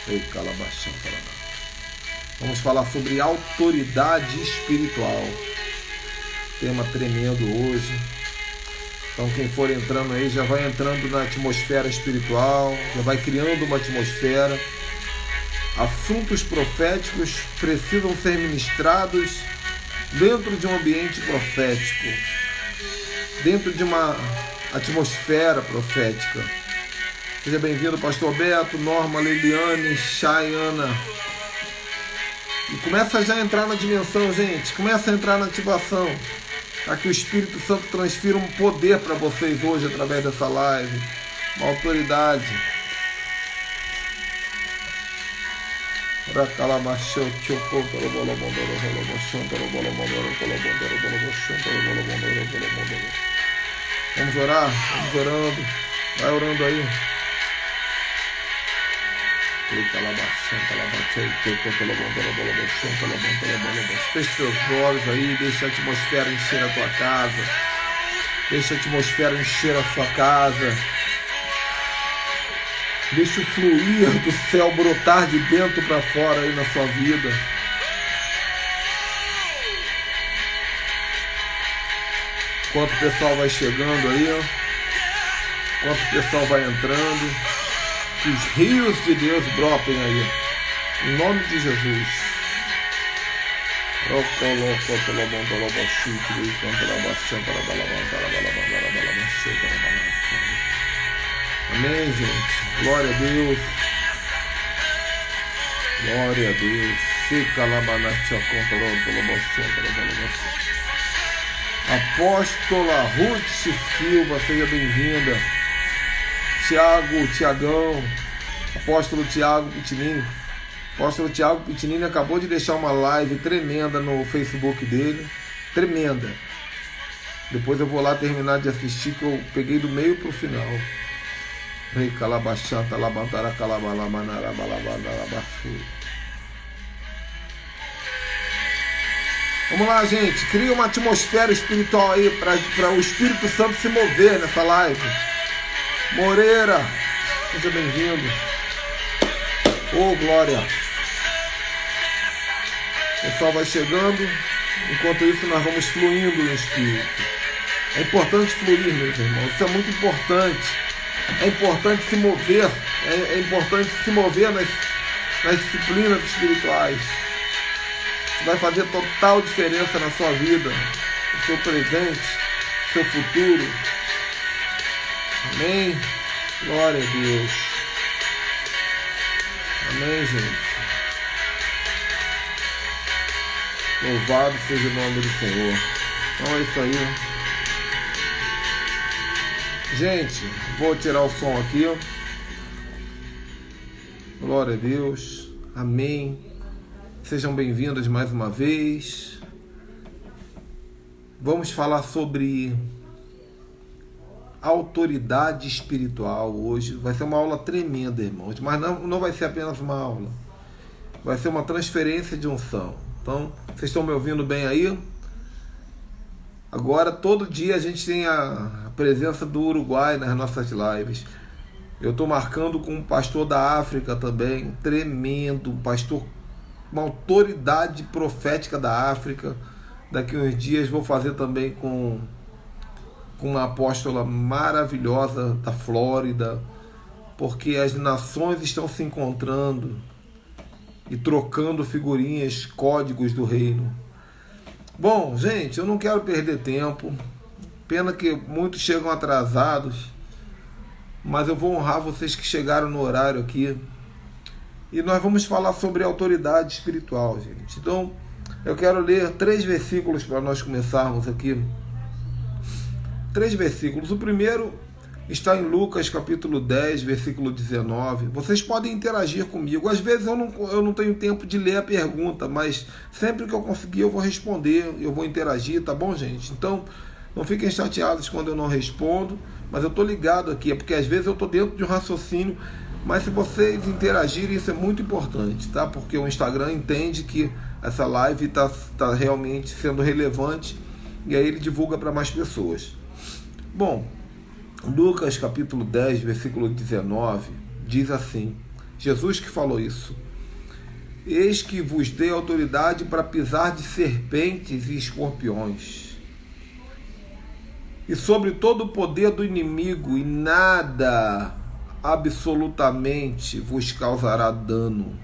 Ei, calabação, calabação. Vamos falar sobre autoridade espiritual. Tema tremendo hoje. Então quem for entrando aí já vai entrando na atmosfera espiritual, já vai criando uma atmosfera. Assuntos proféticos precisam ser ministrados dentro de um ambiente profético, dentro de uma atmosfera profética. Seja bem-vindo, Pastor Beto, Norma, Liliane, Chayana. E começa já a entrar na dimensão, gente. Começa a entrar na ativação. Para que o Espírito Santo transfira um poder para vocês hoje através dessa live. Uma autoridade. Vamos orar? Vamos orando. Vai orando aí. Feche seus olhos aí, deixa a atmosfera encher a tua casa. Deixa a atmosfera encher a sua casa. Deixa o fluir do céu brotar de dentro para fora aí na sua vida. Enquanto o pessoal vai chegando aí, enquanto o pessoal vai entrando, que os rios de Deus brotem aí, em nome de Jesus. Amém, gente. Glória a Deus. Glória a Deus. Apóstola Ruth Silva, seja bem-vinda. Tiagão, Apóstolo Tiago Pitinini. Apóstolo Tiago Pitinini acabou de deixar uma live tremenda no Facebook dele. Tremenda. Depois eu vou lá terminar de assistir, que eu peguei do meio pro final. Vamos lá, gente. Cria uma atmosfera espiritual aí para o Espírito Santo se mover nessa live. Moreira, seja bem-vindo. Oh, glória. O pessoal vai chegando. Enquanto isso, nós vamos fluindo no Espírito. É importante fluir, meus irmãos. Isso é muito importante. É importante se mover. É importante se mover nas disciplinas espirituais. Isso vai fazer total diferença na sua vida, no seu presente, no seu futuro. Amém? Glória a Deus. Amém, gente. Louvado seja o nome do Senhor. Então é isso aí. Gente, vou tirar o som aqui. Glória a Deus. Amém. Sejam bem-vindos mais uma vez. Vamos falar sobre autoridade espiritual hoje. Vai ser uma aula tremenda, irmãos, mas não vai ser apenas uma aula, vai ser uma transferência de unção. Então, vocês estão me ouvindo bem aí? Agora, todo dia a gente tem a presença do Uruguai nas nossas lives. Eu estou marcando com um pastor da África também, tremendo, pastor, uma autoridade profética da África. Daqui uns dias vou fazer também com uma apóstola maravilhosa da Flórida, porque as nações estão se encontrando e trocando figurinhas, códigos do reino. Bom, gente, eu não quero perder tempo, pena que muitos chegam atrasados, mas eu vou honrar vocês que chegaram no horário aqui, e nós vamos falar sobre autoridade espiritual, gente. Então, eu quero ler 3 versículos para nós começarmos aqui. 3 versículos. O primeiro está em Lucas capítulo 10, versículo 19. Vocês podem interagir comigo. Às vezes eu não tenho tempo de ler a pergunta, mas sempre que eu conseguir eu vou responder, eu vou interagir, tá bom, gente? Então, não fiquem chateados quando eu não respondo, mas eu estou ligado aqui, é porque às vezes eu estou dentro de um raciocínio, mas se vocês interagirem, isso é muito importante, tá? Porque o Instagram entende que essa live está realmente sendo relevante e aí ele divulga para mais pessoas. Bom, Lucas capítulo 10, versículo 19, diz assim: Jesus que falou isso. Eis que vos dei autoridade para pisar de serpentes e escorpiões, e sobre todo o poder do inimigo, e nada absolutamente vos causará dano.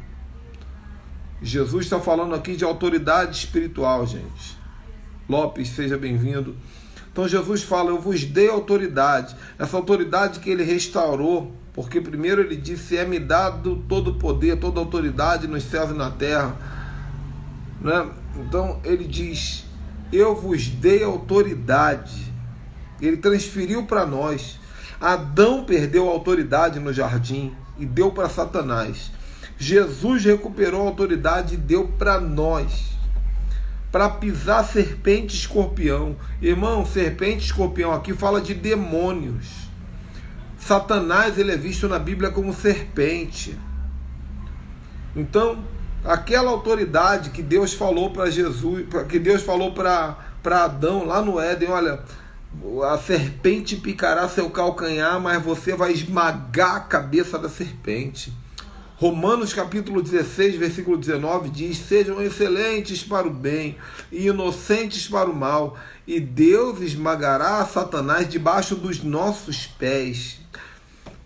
Jesus está falando aqui de autoridade espiritual, gente. Lopes, seja bem-vindo. Então Jesus fala, eu vos dei autoridade. Essa autoridade que ele restaurou, porque primeiro ele disse, é-me dado todo o poder, toda a autoridade nos céus e na terra, né? Então ele diz, eu vos dei autoridade. Ele transferiu para nós. Adão perdeu a autoridade no jardim e deu para Satanás. Jesus recuperou a autoridade e deu para nós, para pisar serpente e escorpião. Irmão, serpente e escorpião aqui fala de demônios. Satanás, ele é visto na Bíblia como serpente. Então, aquela autoridade que Deus falou para Jesus, que Deus falou para Adão lá no Éden, olha, a serpente picará seu calcanhar, mas você vai esmagar a cabeça da serpente. Romanos capítulo 16, versículo 19 diz, sejam excelentes para o bem e inocentes para o mal, e Deus esmagará Satanás debaixo dos nossos pés.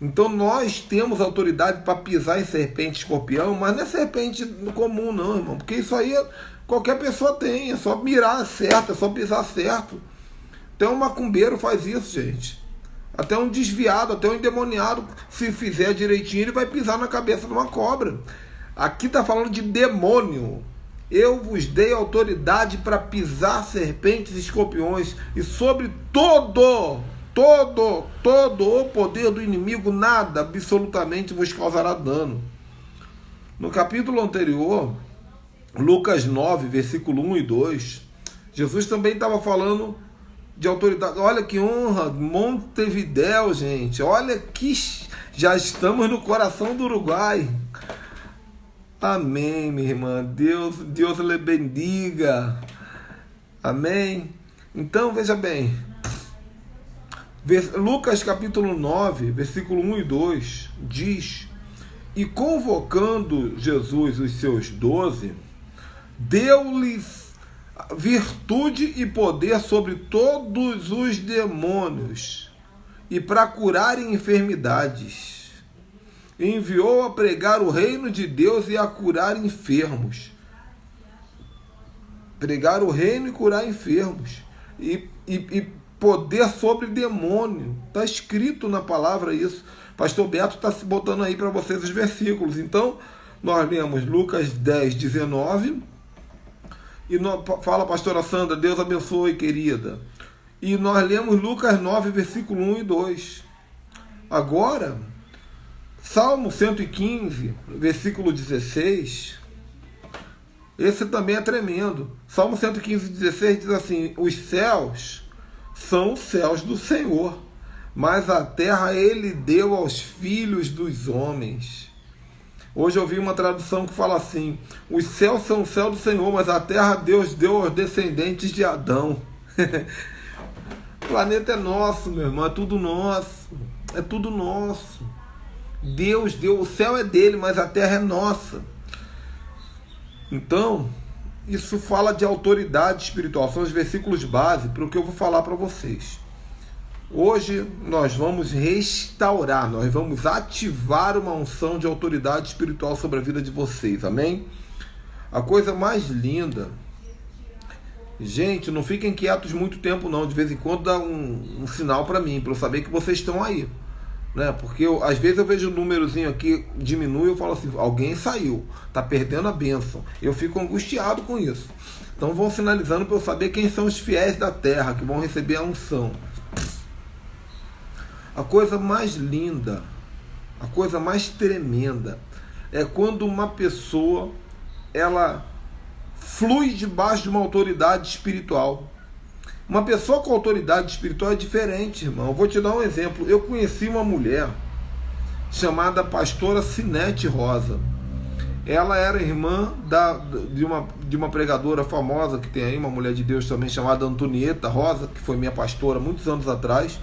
Então nós temos autoridade para pisar em serpente e escorpião, mas não é serpente comum não, irmão, porque isso aí qualquer pessoa tem, é só mirar certo, é só pisar certo. Até um macumbeiro faz isso, gente. Até um desviado, até um endemoniado, se fizer direitinho, ele vai pisar na cabeça de uma cobra. Aqui está falando de demônio. Eu vos dei autoridade para pisar serpentes e escorpiões, e sobre todo o poder do inimigo, nada absolutamente vos causará dano. No capítulo anterior, Lucas 9, versículo 1 e 2, Jesus também estava falando de autoridade. Olha que honra, Montevidéu, gente. Olha que já estamos no coração do Uruguai. Amém, minha irmã. Deus lhe bendiga. Amém. Então, veja bem. Lucas capítulo 9, versículo 1 e 2 diz, e convocando Jesus os seus 12, deu-lhes virtude e poder sobre todos os demônios, e para curarem enfermidades. Enviou a pregar o reino de Deus e a curar enfermos. Pregar o reino e curar enfermos. E poder sobre demônio. Está escrito na palavra isso. Pastor Beto está se botando aí para vocês os versículos. Então, nós lemos Lucas 10, 19. E fala, pastora Sandra, Deus abençoe, querida. E nós lemos Lucas 9, versículo 1 e 2. Agora, Salmo 115, versículo 16. Esse também é tremendo. Salmo 115, 16 diz assim, os céus são os céus do Senhor, mas a terra ele deu aos filhos dos homens. Hoje eu vi uma tradução que fala assim, os céus são o céu do Senhor, mas a terra Deus deu aos descendentes de Adão. O planeta é nosso, meu irmão, é tudo nosso. É tudo nosso. Deus deu, o céu é dele, mas a terra é nossa. Então, isso fala de autoridade espiritual, são os versículos base para o que eu vou falar para vocês. Hoje nós vamos restaurar, nós vamos ativar uma unção de autoridade espiritual sobre a vida de vocês, amém? A coisa mais linda, gente, não fiquem quietos muito tempo não, de vez em quando dá um sinal para mim, para eu saber que vocês estão aí, né? Porque às vezes eu vejo um númerozinho aqui, diminui, eu falo assim, alguém saiu, tá perdendo a bênção, eu fico angustiado com isso. Então vão sinalizando para eu saber quem são os fiéis da terra, que vão receber a unção. A coisa mais linda, a coisa mais tremenda é quando uma pessoa ela flui debaixo de uma autoridade espiritual. Uma pessoa com autoridade espiritual é diferente, irmão. Eu vou te dar um exemplo. Eu conheci uma mulher chamada pastora Sinete Rosa. Ela era irmã de uma pregadora famosa que tem aí, uma mulher de Deus também chamada Antonieta Rosa, que foi minha pastora muitos anos atrás.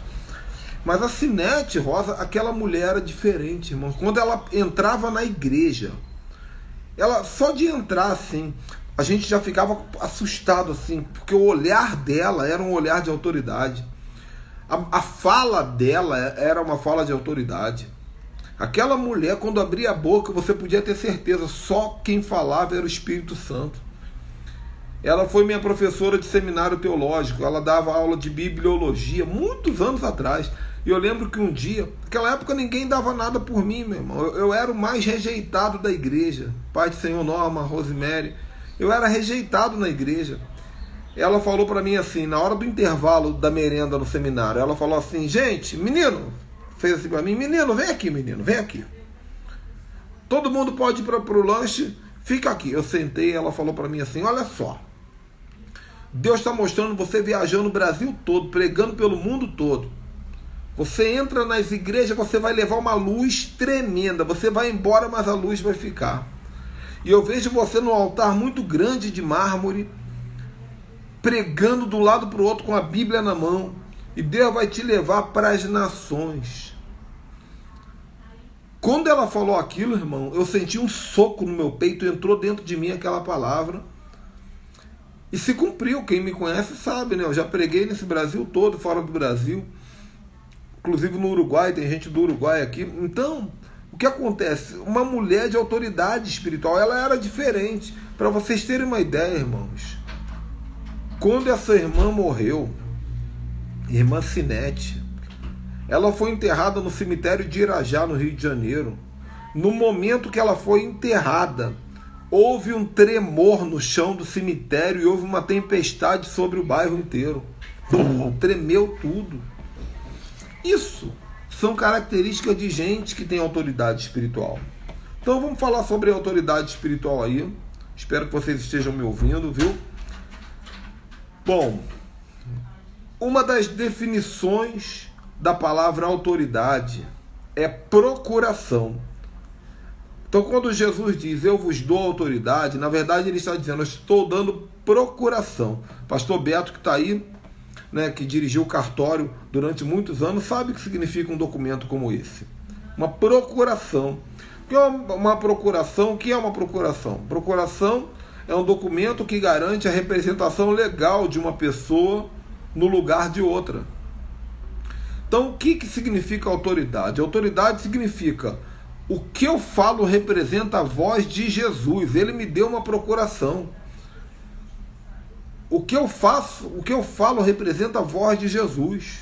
Mas a Sinete, Rosa, aquela mulher era diferente, irmão. Quando ela entrava na igreja, ela só de entrar assim, a gente já ficava assustado assim, porque o olhar dela era um olhar de autoridade. A fala dela era uma fala de autoridade. Aquela mulher, quando abria a boca, você podia ter certeza, só quem falava era o Espírito Santo. Ela foi minha professora de seminário teológico, ela dava aula de bibliologia muitos anos atrás. E eu lembro que um dia, naquela época ninguém dava nada por mim, meu irmão. Eu era o mais rejeitado da igreja. Pai do Senhor Norma, Rosemary. Eu era rejeitado na igreja. Ela falou para mim assim, na hora do intervalo da merenda no seminário, ela falou assim, gente, menino, fez assim para mim, menino, vem aqui, menino, vem aqui. Todo mundo pode ir para o lanche, fica aqui. Eu sentei, ela falou para mim assim, olha só, Deus está mostrando você viajando o Brasil todo, pregando pelo mundo todo. Você entra nas igrejas, você vai levar uma luz tremenda. Você vai embora, mas a luz vai ficar. E eu vejo você no altar muito grande de mármore, pregando de um lado para o outro com a Bíblia na mão. E Deus vai te levar para as nações. Quando ela falou aquilo, irmão, eu senti um soco no meu peito, entrou dentro de mim aquela palavra. E se cumpriu. Quem me conhece sabe, né? Eu já preguei nesse Brasil todo, fora do Brasil. Inclusive no Uruguai, tem gente do Uruguai aqui. Então, o que acontece? Uma mulher de autoridade espiritual, ela era diferente. Para vocês terem uma ideia, irmãos, quando essa irmã morreu, irmã Sinete, ela foi enterrada no cemitério de Irajá, no Rio de Janeiro. No momento que ela foi enterrada, houve um tremor no chão do cemitério e houve uma tempestade sobre o bairro inteiro. Tremeu tudo. Isso são características de gente que tem autoridade espiritual. Então vamos falar sobre a autoridade espiritual aí. Espero que vocês estejam me ouvindo, viu? Bom, uma das definições da palavra autoridade é procuração. Então quando Jesus diz, eu vos dou autoridade, na verdade ele está dizendo, eu estou dando procuração. Pastor Beto, que está aí, né, que dirigiu o cartório durante muitos anos, sabe o que significa um documento como esse. Uma procuração. O que é uma procuração? O que é uma procuração? Procuração é um documento que garante a representação legal de uma pessoa no lugar de outra. Então, o que significa autoridade? Autoridade significa o que eu falo representa a voz de Jesus. Ele me deu uma procuração. O que eu falo representa a voz de Jesus.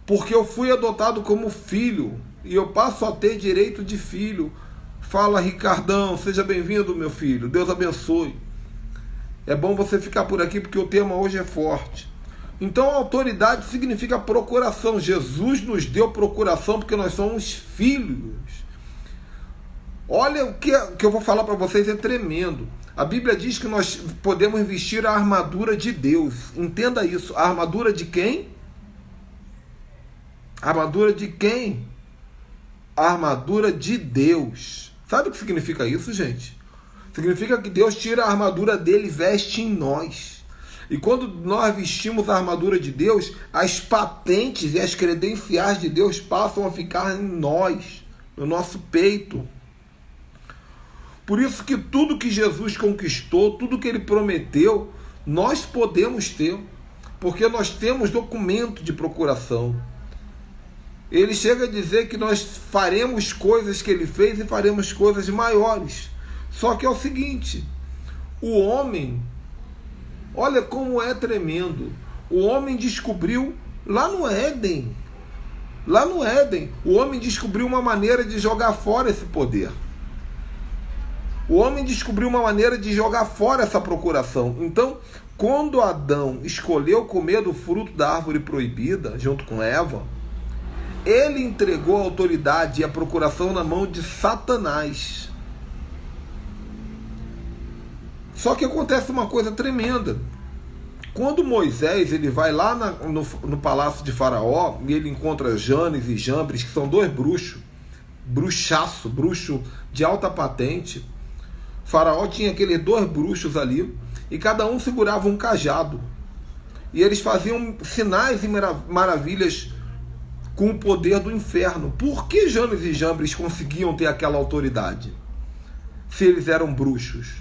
Porque eu fui adotado como filho e eu passo a ter direito de filho. Fala, Ricardão, seja bem-vindo, meu filho. Deus abençoe. É bom você ficar por aqui porque o tema hoje é forte. Então, autoridade significa procuração. Jesus nos deu procuração porque nós somos filhos. Olha, o que eu vou falar para vocês é tremendo. A Bíblia diz que nós podemos vestir a armadura de Deus. Entenda isso. A armadura de quem? A armadura de quem? A armadura de Deus. Sabe o que significa isso, gente? Significa que Deus tira a armadura dele e veste em nós. E quando nós vestimos a armadura de Deus, as patentes e as credenciais de Deus passam a ficar em nós, no nosso peito. Por isso que tudo que Jesus conquistou, tudo que ele prometeu, nós podemos ter, porque nós temos documento de procuração. Ele chega a dizer que nós faremos coisas que ele fez e faremos coisas maiores. Só que é o seguinte, o homem, olha como é tremendo, o homem descobriu lá no Éden, o homem descobriu uma maneira de jogar fora esse poder. O homem descobriu uma maneira de jogar fora essa procuração. Então, quando Adão escolheu comer do fruto da árvore proibida, junto com Eva, ele entregou a autoridade e a procuração na mão de Satanás. Só que acontece uma coisa tremenda. Quando Moisés ele vai lá no palácio de Faraó, e ele encontra Janes e Jambres, que são dois bruxo de alta patente. Faraó tinha aqueles dois bruxos ali, e cada um segurava um cajado. E eles faziam sinais e maravilhas com o poder do inferno. Por que Janes e Jambres conseguiam ter aquela autoridade? Se eles eram bruxos?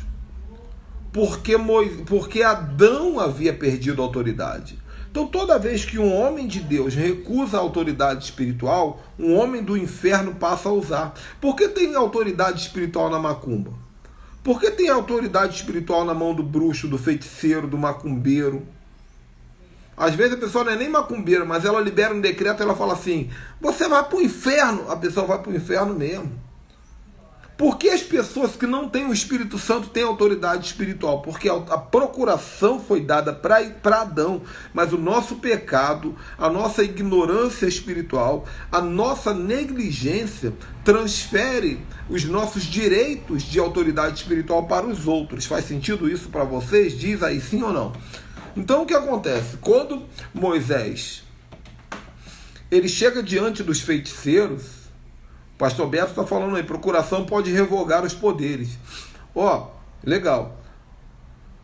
Porque Adão havia perdido a autoridade. Então, toda vez que um homem de Deus recusa a autoridade espiritual, um homem do inferno passa a usar. Por que tem autoridade espiritual na macumba? Por que tem autoridade espiritual na mão do bruxo, do feiticeiro, do macumbeiro? Às vezes a pessoa não é nem macumbeira, mas ela libera um decreto e ela fala assim: você vai para o inferno. A pessoa vai para o inferno mesmo. Por que as pessoas que não têm o Espírito Santo têm autoridade espiritual? Porque a procuração foi dada para Adão, mas o nosso pecado, a nossa ignorância espiritual, a nossa negligência transfere os nossos direitos de autoridade espiritual para os outros. Faz sentido isso para vocês? Diz aí sim ou não? Então o que acontece? Quando Moisés ele chega diante dos feiticeiros, o pastor Beto está falando aí, procuração pode revogar os poderes. Ó, legal.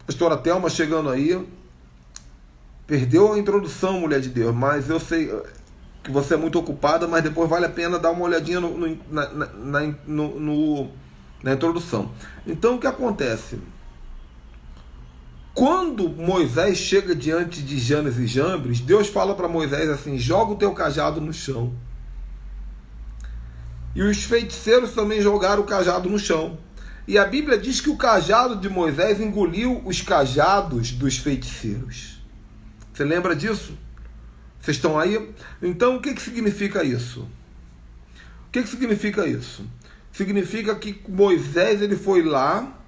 Pastora Thelma chegando aí. Perdeu a introdução, mulher de Deus, mas eu sei que você é muito ocupada, mas depois vale a pena dar uma olhadinha na introdução. Então o que acontece? Quando Moisés chega diante de Janes e Jambres, Deus fala para Moisés assim: joga o teu cajado no chão. E os feiticeiros também jogaram o cajado no chão. E a Bíblia diz que o cajado de Moisés engoliu os cajados dos feiticeiros. Você lembra disso? Vocês estão aí? Então o que significa isso? O que significa isso? Significa que Moisés ele foi lá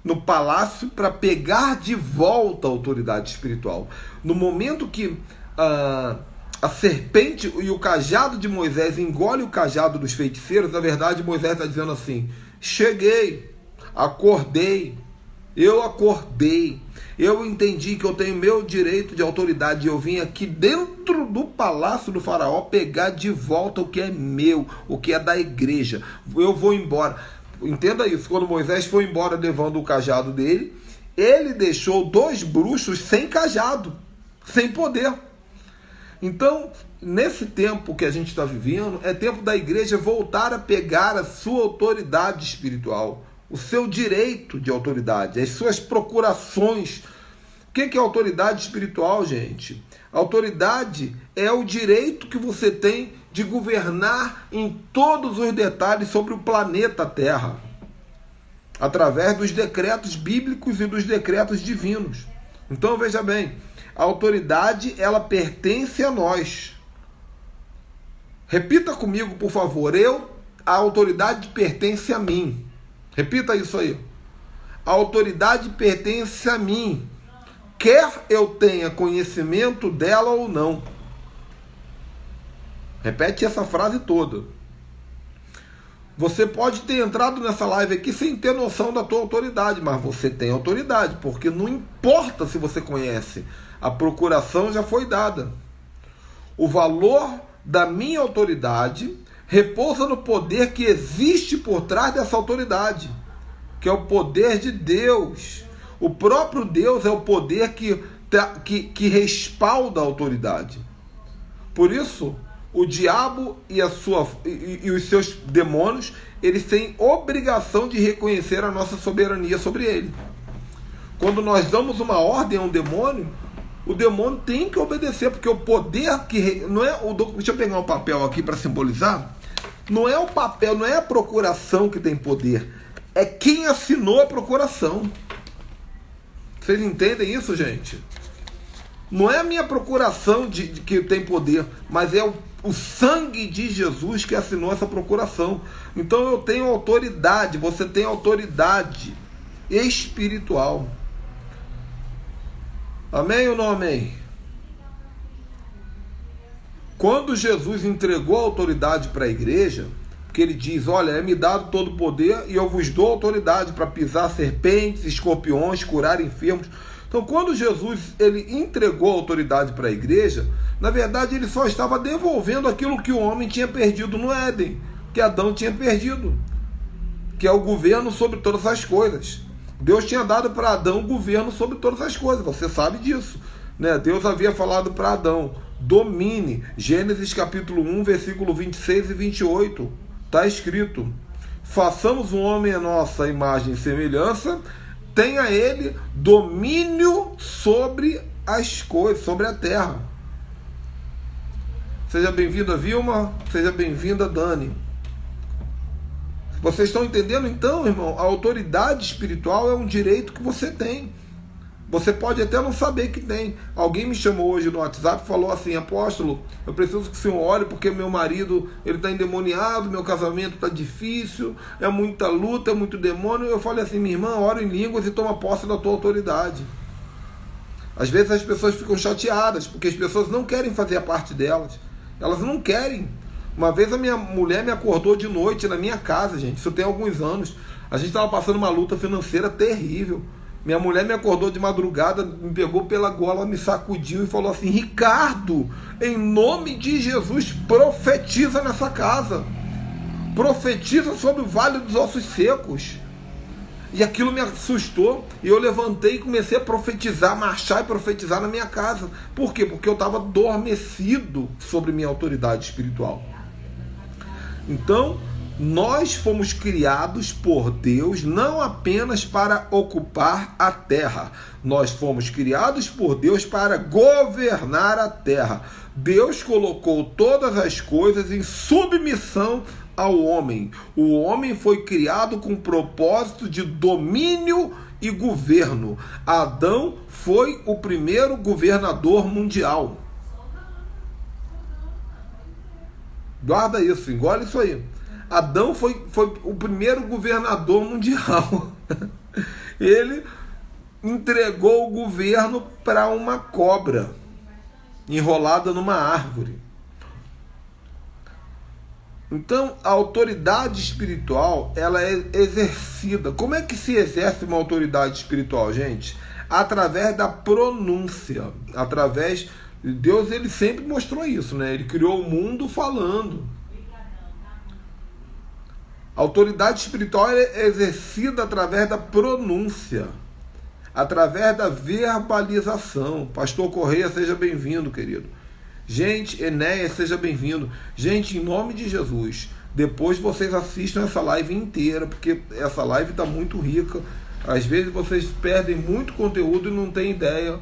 no palácio para pegar de volta a autoridade espiritual. No momento que a serpente e o cajado de Moisés engole o cajado dos feiticeiros, na verdade Moisés está dizendo assim: cheguei, acordei, eu entendi que eu tenho meu direito de autoridade, eu vim aqui dentro do palácio do faraó pegar de volta o que é meu, o que é da igreja, eu vou embora. Entenda isso, quando Moisés foi embora levando o cajado dele, ele deixou 2 bruxos sem cajado, sem poder. Então, nesse tempo que a gente está vivendo, é tempo da igreja voltar a pegar a sua autoridade espiritual, o seu direito de autoridade, as suas procurações. O que é autoridade espiritual, gente? Autoridade é o direito que você tem de governar em todos os detalhes sobre o planeta Terra, através dos decretos bíblicos e dos decretos divinos. Então, veja bem, a autoridade, ela pertence a nós. Repita comigo, por favor. A autoridade pertence a mim. Repita isso aí. A autoridade pertence a mim, quer eu tenha conhecimento dela ou não. Repete essa frase toda. Você pode ter entrado nessa live aqui sem ter noção da tua autoridade, mas você tem autoridade, porque não importa se você conhece. A procuração já foi dada. O valor da minha autoridade repousa no poder que existe por trás dessa autoridade, que é o poder de Deus. O próprio Deus é o poder que respalda a autoridade. Por isso, o diabo e os seus demônios, eles têm obrigação de reconhecer a nossa soberania sobre ele. Quando nós damos uma ordem a um demônio, o demônio tem que obedecer, porque o poder que não é deixa eu pegar um papel aqui para simbolizar. Não é o papel, não é a procuração que tem poder, é quem assinou a procuração. Vocês entendem isso, gente? Não é a minha procuração que tem poder, mas é o sangue de Jesus que assinou essa procuração. Então eu tenho autoridade, você tem autoridade espiritual. Amém ou não amém? Quando Jesus entregou a autoridade para a igreja, que ele diz: olha, é-me dado todo o poder e eu vos dou autoridade para pisar serpentes, escorpiões, curar enfermos. Então, quando Jesus ele entregou a autoridade para a igreja, na verdade ele só estava devolvendo aquilo que o homem tinha perdido no Éden, que Adão tinha perdido, que é o governo sobre todas as coisas. Deus tinha dado para Adão o governo sobre todas as coisas, você sabe disso, né? Deus havia falado para Adão: domine. Gênesis capítulo 1, versículo 26 e 28. Está escrito: façamos o homem a nossa imagem e semelhança, tenha ele domínio sobre as coisas, sobre a terra. Seja bem-vinda, Vilma. Seja bem-vinda, Dani. Vocês estão entendendo então, irmão? A autoridade espiritual é um direito que você tem. Você pode até não saber que tem. Alguém me chamou hoje no WhatsApp e falou assim: apóstolo, eu preciso que o senhor ore porque meu marido está endemoniado, meu casamento está difícil, é muita luta, é muito demônio. Eu falei assim: minha irmã, ora em línguas e toma posse da tua autoridade. Às vezes as pessoas ficam chateadas porque as pessoas não querem fazer a parte delas. Elas não querem. Uma vez a minha mulher me acordou de noite na minha casa, gente. Isso tem alguns anos. A gente estava passando uma luta financeira terrível. Minha mulher me acordou de madrugada, me pegou pela gola, me sacudiu e falou assim: Ricardo, em nome de Jesus, profetiza nessa casa. Profetiza sobre o vale dos ossos secos. E aquilo me assustou. E eu levantei e comecei a profetizar, marchar e profetizar na minha casa. Por quê? Porque eu estava adormecido sobre minha autoridade espiritual. Então, nós fomos criados por Deus não apenas para ocupar a terra. Nós fomos criados por Deus para governar a terra. Deus colocou todas as coisas em submissão ao homem. O homem foi criado com o propósito de domínio e governo. Adão foi o primeiro governador mundial. Guarda isso, engole isso aí. Adão foi o primeiro governador mundial. Ele entregou o governo para uma cobra enrolada numa árvore. Então, a autoridade espiritual, ela é exercida. Como é que se exerce uma autoridade espiritual, gente? Através da pronúncia. Através... Deus, ele sempre mostrou isso, né? Ele criou o mundo falando. A autoridade espiritual é exercida através da pronúncia, através da verbalização. Pastor Correia, seja bem-vindo, querido. Gente, Enéas, seja bem-vindo. Gente, em nome de Jesus, depois vocês assistam essa live inteira, porque essa live está muito rica. Às vezes vocês perdem muito conteúdo e não têm ideia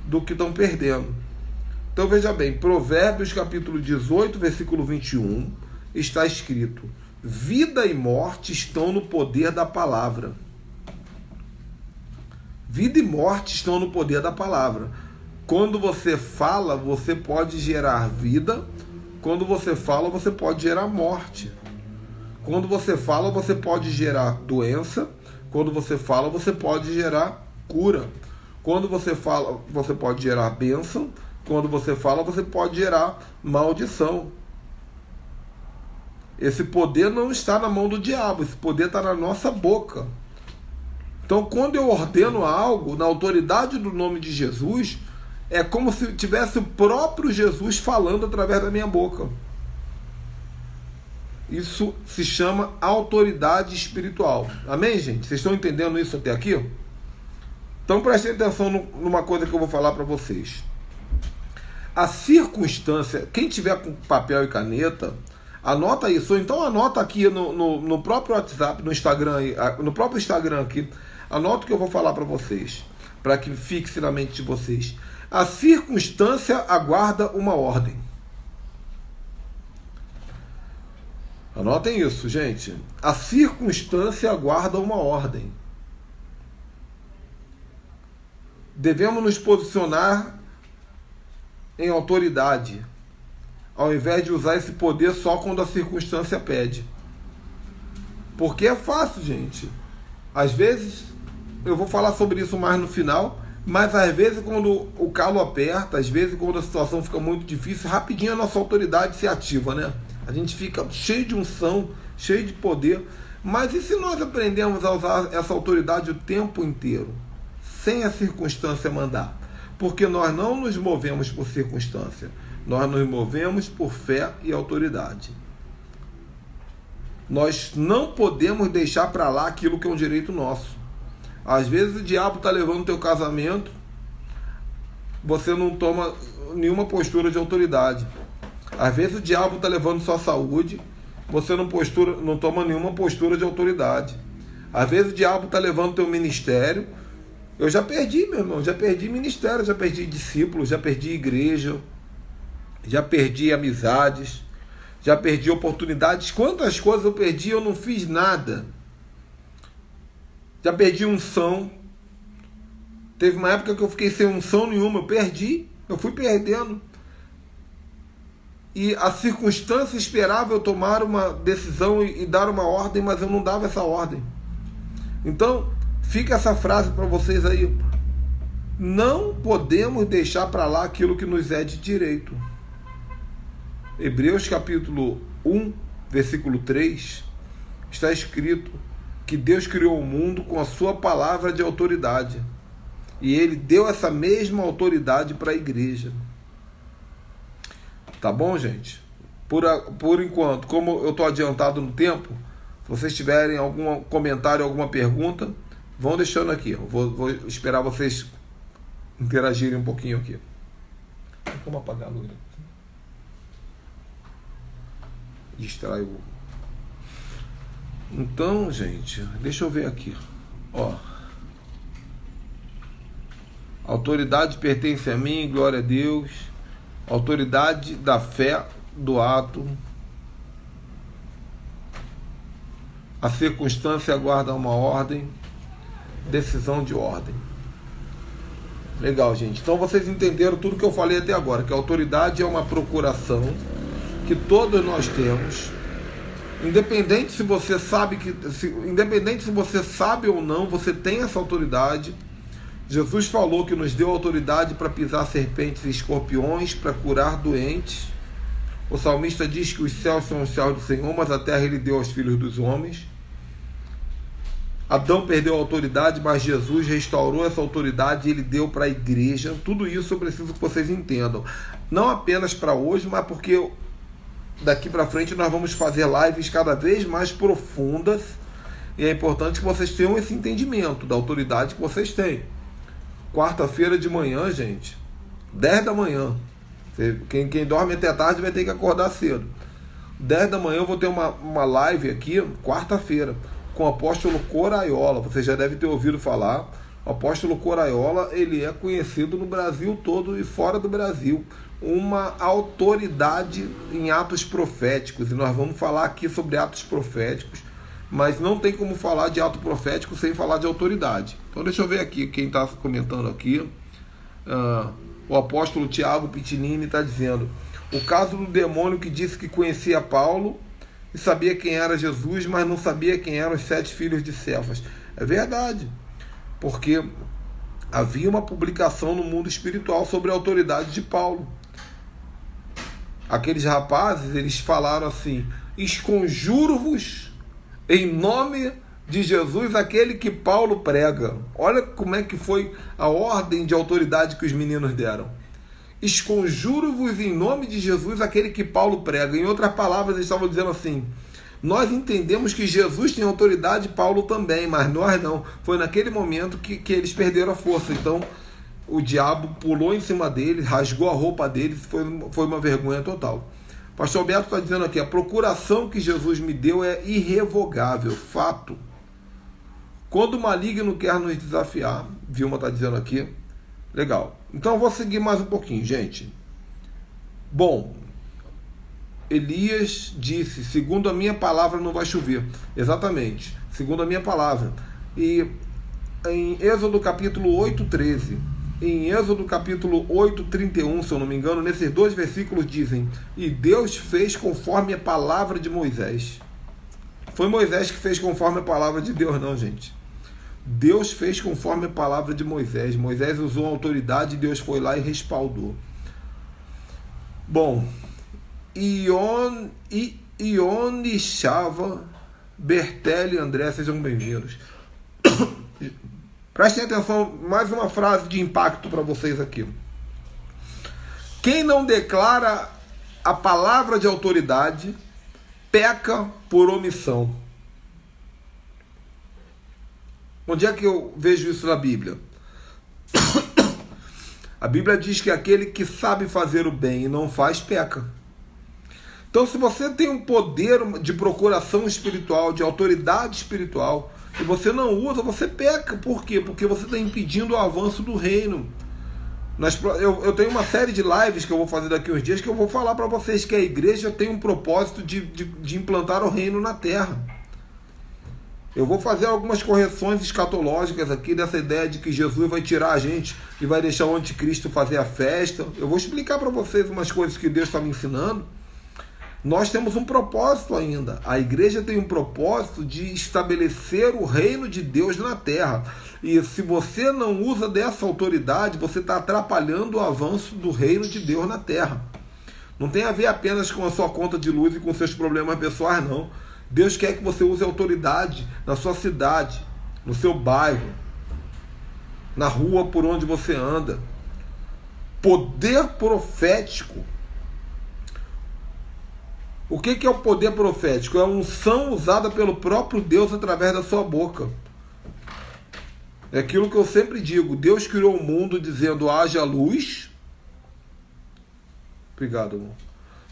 do que estão perdendo. Então veja bem, Provérbios capítulo 18, versículo 21, está escrito: vida e morte estão no poder da palavra. Vida e morte estão no poder da palavra. Quando você fala, você pode gerar vida. Quando você fala, você pode gerar morte. Quando você fala, você pode gerar doença. Quando você fala, você pode gerar cura. Quando você fala, você pode gerar bênção. Quando você fala, você pode gerar maldição. Esse poder não está na mão do diabo, esse poder está na nossa boca. Então, quando eu ordeno algo, na autoridade do nome de Jesus, é como se tivesse o próprio Jesus falando através da minha boca. Isso se chama autoridade espiritual. Amém, gente? Vocês estão entendendo isso até aqui? Então, prestem atenção numa coisa que eu vou falar para vocês. A circunstância, quem tiver com papel e caneta, anota isso. Ou então anota aqui no próprio WhatsApp, no Instagram, no próprio Instagram aqui. Anota o que eu vou falar para vocês, para que fixe na mente de vocês. A circunstância aguarda uma ordem. Anotem isso, gente. A circunstância aguarda uma ordem. Devemos nos posicionar em autoridade, ao invés de usar esse poder só quando a circunstância pede. Porque é fácil, gente. Às vezes, eu vou falar sobre isso mais no final, mas às vezes quando o calo aperta, às vezes quando a situação fica muito difícil, rapidinho a nossa autoridade se ativa, né? A gente fica cheio de unção, cheio de poder. Mas e se nós aprendemos a usar essa autoridade o tempo inteiro, sem a circunstância mandar? Porque nós não nos movemos por circunstância, nós nos movemos por fé e autoridade. Nós não podemos deixar para lá aquilo que é um direito nosso. Às vezes o diabo está levando o teu casamento você não toma nenhuma postura de autoridade. Às vezes o diabo está levando sua saúde, você não toma nenhuma postura de autoridade. Às vezes o diabo está levando teu ministério. Eu já perdi, meu irmão, já perdi ministério, já perdi discípulos, já perdi igreja, já perdi amizades, já perdi oportunidades. Quantas coisas eu perdi, eu não fiz nada. Já perdi unção. Teve uma época que eu fiquei sem unção nenhuma, eu fui perdendo. E a circunstância esperava eu tomar uma decisão e dar uma ordem, mas eu não dava essa ordem. Então, fica essa frase para vocês aí. Não podemos deixar para lá aquilo que nos é de direito. Hebreus capítulo 1, versículo 3, está escrito que Deus criou o mundo com a sua palavra de autoridade. E Ele deu essa mesma autoridade para a igreja. Tá bom, gente? Por enquanto, como eu estou adiantado no tempo, se vocês tiverem algum comentário, alguma pergunta, vão deixando aqui. Eu vou esperar vocês interagirem um pouquinho aqui. Como apagar a luz? Distrai o... Então, gente, deixa eu ver aqui. Ó. Autoridade pertence a mim, glória a Deus. Autoridade da fé do ato. A circunstância aguarda uma ordem. Decisão de ordem. Legal, gente. Então vocês entenderam tudo que eu falei até agora, que a autoridade é uma procuração que todos nós temos. Independente se você sabe independente se você sabe ou não, você tem essa autoridade. Jesus falou que nos deu autoridade para pisar serpentes e escorpiões, para curar doentes. O salmista diz que os céus são os céus do Senhor, mas a terra Ele deu aos filhos dos homens. Adão perdeu a autoridade, mas Jesus restaurou essa autoridade e Ele deu para a igreja. Tudo isso eu preciso que vocês entendam. Não apenas para hoje, mas porque daqui para frente nós vamos fazer lives cada vez mais profundas. E é importante que vocês tenham esse entendimento da autoridade que vocês têm. Quarta-feira de manhã, gente, 10 da manhã. Quem dorme até tarde vai ter que acordar cedo. 10 da manhã eu vou ter uma live aqui, quarta-feira, com o apóstolo Coraiola. Você já deve ter ouvido falar. O apóstolo Coraiola, ele é conhecido no Brasil todo e fora do Brasil. Uma autoridade em atos proféticos. E nós vamos falar aqui sobre atos proféticos. Mas não tem como falar de ato profético sem falar de autoridade. Então deixa eu ver aqui quem está comentando aqui. O apóstolo Tiago Pitinini está dizendo: o caso do demônio que disse que conhecia Paulo e sabia quem era Jesus, mas não sabia quem eram os 7 filhos de Cefas. É verdade, porque havia uma publicação no mundo espiritual sobre a autoridade de Paulo. Aqueles rapazes, eles falaram assim: esconjuro-vos em nome de Jesus, aquele que Paulo prega. Olha como é que foi a ordem de autoridade que os meninos deram. Esconjuro-vos em nome de Jesus, aquele que Paulo prega. Em outras palavras, eles estavam dizendo assim: nós entendemos que Jesus tem autoridade, Paulo também, mas nós não. Foi naquele momento que eles perderam a força. Então, o diabo pulou em cima deles, rasgou a roupa deles, foi uma vergonha total. Pastor Alberto está dizendo aqui: a procuração que Jesus me deu é irrevogável, fato. Quando o maligno quer nos desafiar, Vilma está dizendo aqui, legal. Então eu vou seguir mais um pouquinho, gente. Bom, Elias disse: segundo a minha palavra não vai chover. Exatamente, segundo a minha palavra. E em Êxodo capítulo 8:13, em Êxodo capítulo 8:31, se eu não me engano, nesses 2 versículos dizem: e Deus fez conforme a palavra de Moisés. Foi Moisés que fez conforme a palavra de Deus, não, gente. Deus fez conforme a palavra de Moisés. Moisés usou a autoridade e Deus foi lá e respaldou. Bom, Ione Chava, Bertelli e André, sejam bem-vindos. Prestem atenção, mais uma frase de impacto para vocês aqui. Quem não declara a palavra de autoridade peca por omissão. Onde é que eu vejo isso na Bíblia? A Bíblia diz que aquele que sabe fazer o bem e não faz, peca. Então, se você tem um poder de procuração espiritual, de autoridade espiritual, e você não usa, você peca. Por quê? Porque você está impedindo o avanço do reino. Eu tenho uma série de lives que eu vou fazer daqui uns dias que eu vou falar para vocês que a igreja tem um propósito de implantar o reino na terra. Eu vou fazer algumas correções escatológicas aqui dessa ideia de que Jesus vai tirar a gente e vai deixar o anticristo fazer a festa. Eu vou explicar para vocês umas coisas que Deus está me ensinando. Nós temos um propósito ainda. A igreja tem um propósito de estabelecer o reino de Deus na terra. E se você não usa dessa autoridade, você está atrapalhando o avanço do reino de Deus na terra. Não tem a ver apenas com a sua conta de luz e com seus problemas pessoais, não. Deus quer que você use autoridade na sua cidade, no seu bairro, na rua por onde você anda. Poder profético. O que é o poder profético? É a unção usada pelo próprio Deus através da sua boca. É aquilo que eu sempre digo. Deus criou o mundo dizendo haja luz. Obrigado, irmão.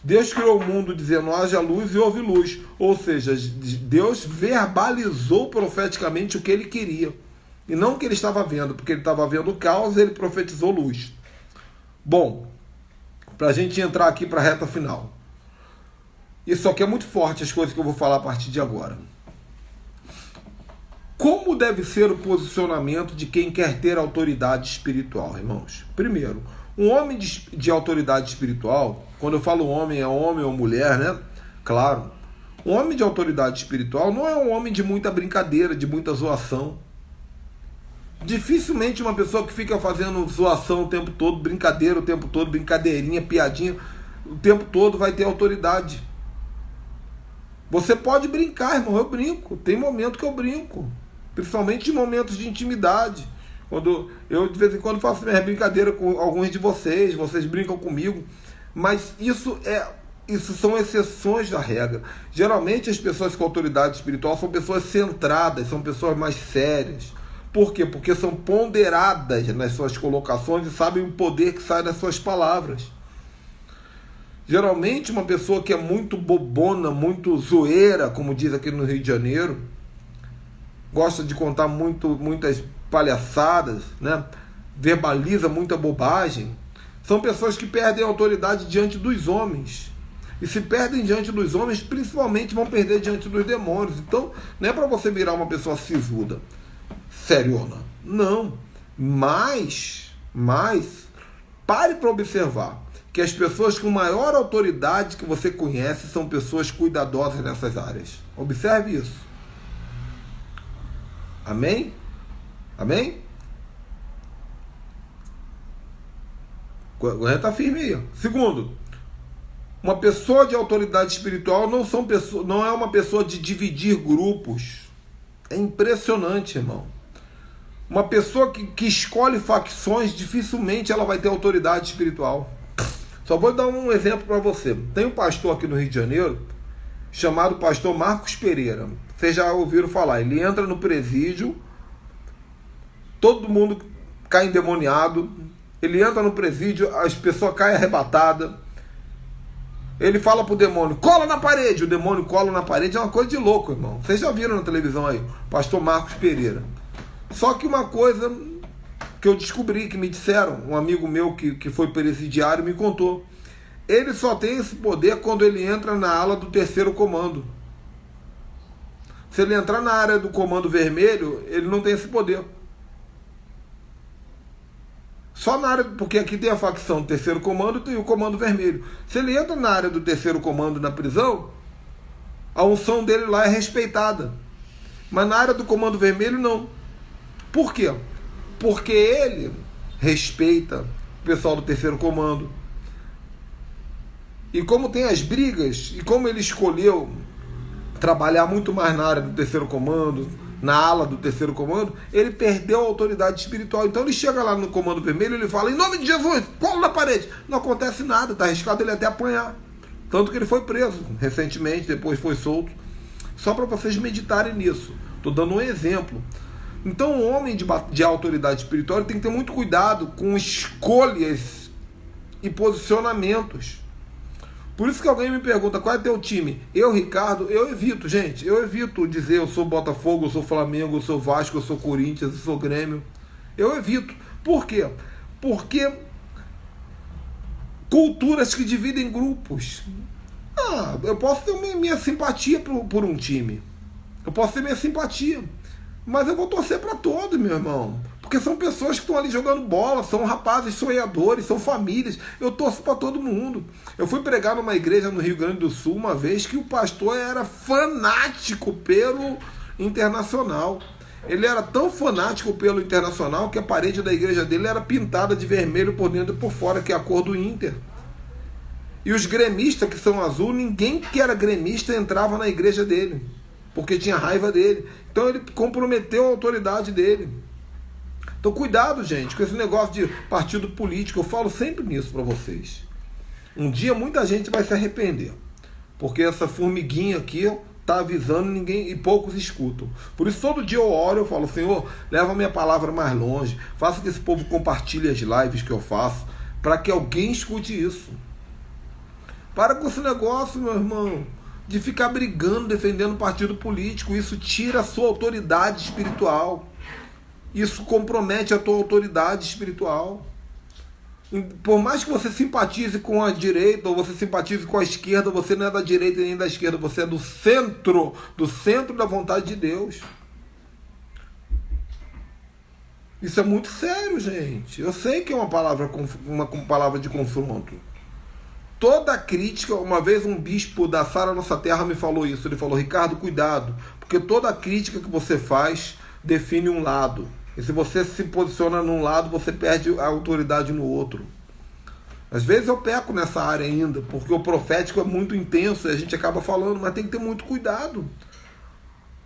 Deus criou o mundo dizendo haja luz e houve luz. Ou seja, Deus verbalizou profeticamente o que ele queria. E não o que ele estava vendo, porque ele estava vendo o caos e ele profetizou luz. Bom, para a gente entrar aqui para a reta final. Isso aqui é muito forte, as coisas que eu vou falar a partir de agora. Como deve ser o posicionamento de quem quer ter autoridade espiritual, irmãos? Primeiro, um homem de autoridade espiritual, quando eu falo homem, é homem ou mulher, né? Claro. Um homem de autoridade espiritual não é um homem de muita brincadeira, de muita zoação. Dificilmente uma pessoa que fica fazendo zoação o tempo todo, brincadeira o tempo todo, brincadeirinha, piadinha, o tempo todo vai ter autoridade. Você pode brincar, irmão, eu brinco. Tem momento que eu brinco. Principalmente em momentos de intimidade. Quando eu de vez em quando faço minha brincadeira com alguns de vocês brincam comigo. Mas isso são exceções da regra. Geralmente as pessoas com autoridade espiritual são pessoas centradas, são pessoas mais sérias. Por quê? Porque são ponderadas nas suas colocações e sabem o poder que sai das suas palavras. Geralmente uma pessoa que é muito bobona, muito zoeira, como diz aqui no Rio de Janeiro, gosta de contar muitas palhaçadas, né? Verbaliza muita bobagem, são pessoas que perdem a autoridade diante dos homens. E se perdem diante dos homens, principalmente vão perder diante dos demônios. Então, não é para você virar uma pessoa sisuda, seriona. Não. Mas, pare para observar que as pessoas com maior autoridade que você conhece são pessoas cuidadosas nessas áreas. Observe isso. Amém? Amém? Agora está firme aí. Segundo, uma pessoa de autoridade espiritual não é uma pessoa de dividir grupos. É impressionante, irmão. Uma pessoa que escolhe facções, dificilmente ela vai ter autoridade espiritual. Só vou dar um exemplo para você. Tem um pastor aqui no Rio de Janeiro, chamado pastor Marcos Pereira. Vocês já ouviram falar. Ele entra no presídio, todo mundo cai endemoniado. Ele entra no presídio, as pessoas caem arrebatadas. Ele fala pro demônio, cola na parede. O demônio cola na parede, é uma coisa de louco, irmão. Vocês já viram na televisão aí, pastor Marcos Pereira. Só que uma coisa que eu descobri, que me disseram, um amigo meu que foi presidiário me contou. Ele só tem esse poder quando ele entra na ala do terceiro comando. Se ele entrar na área do comando vermelho, ele não tem esse poder. Só na área, porque aqui tem a facção do terceiro comando e o comando vermelho. Se ele entra na área do terceiro comando na prisão, a unção dele lá é respeitada. Mas na área do comando vermelho, não. Por quê? Porque ele respeita o pessoal do terceiro comando. E como tem as brigas, e como ele escolheu trabalhar muito mais na área do terceiro comando, na ala do terceiro comando, ele perdeu a autoridade espiritual. Então ele chega lá no comando vermelho e ele fala, em nome de Jesus, cola na parede. Não acontece nada, está arriscado ele até apanhar. Tanto que ele foi preso recentemente, depois foi solto. Só para vocês meditarem nisso. Estou dando um exemplo. Então o homem de autoridade espiritual tem que ter muito cuidado com escolhas e posicionamentos. Por isso que alguém me pergunta, qual é teu time? Eu, Ricardo, eu evito, gente. Eu evito dizer eu sou Botafogo, eu sou Flamengo, eu sou Vasco, eu sou Corinthians, eu sou Grêmio. Eu evito. Por quê? Porque culturas que dividem grupos. Eu posso ter minha simpatia por um time. Eu posso ter minha simpatia. Mas eu vou torcer para todos, meu irmão. Porque são pessoas que estão ali jogando bola, são rapazes sonhadores, são famílias. Eu torço para todo mundo. Eu fui pregar numa igreja no Rio Grande do Sul uma vez que o pastor era fanático pelo Internacional. Ele era tão fanático pelo Internacional que a parede da igreja dele era pintada de vermelho por dentro e por fora, que é a cor do Inter. E os gremistas, que são azul, ninguém que era gremista entrava na igreja dele, porque tinha raiva dele. Então ele comprometeu a autoridade dele. Então cuidado, gente, com esse negócio de partido político. Eu falo sempre nisso para vocês. Um dia muita gente vai se arrepender, porque essa formiguinha aqui está avisando ninguém e poucos escutam. Por isso todo dia eu oro, eu falo, Senhor, leva a minha palavra mais longe, faça que esse povo compartilhe as lives que eu faço, para que alguém escute isso. Para com esse negócio, meu irmão, de ficar brigando, defendendo partido político. Isso tira a sua autoridade espiritual. Isso compromete a tua autoridade espiritual. Por mais que você simpatize com a direita, ou você simpatize com a esquerda, você não é da direita nem da esquerda, você é do centro da vontade de Deus. Isso é muito sério, gente. Eu sei que é uma palavra de confronto. Toda crítica, uma vez um bispo da Sara Nossa Terra me falou isso. Ele falou, Ricardo, cuidado, porque toda crítica que você faz define um lado. E se você se posiciona num lado, você perde a autoridade no outro. Às vezes eu peco nessa área ainda, porque o profético é muito intenso e a gente acaba falando, mas tem que ter muito cuidado.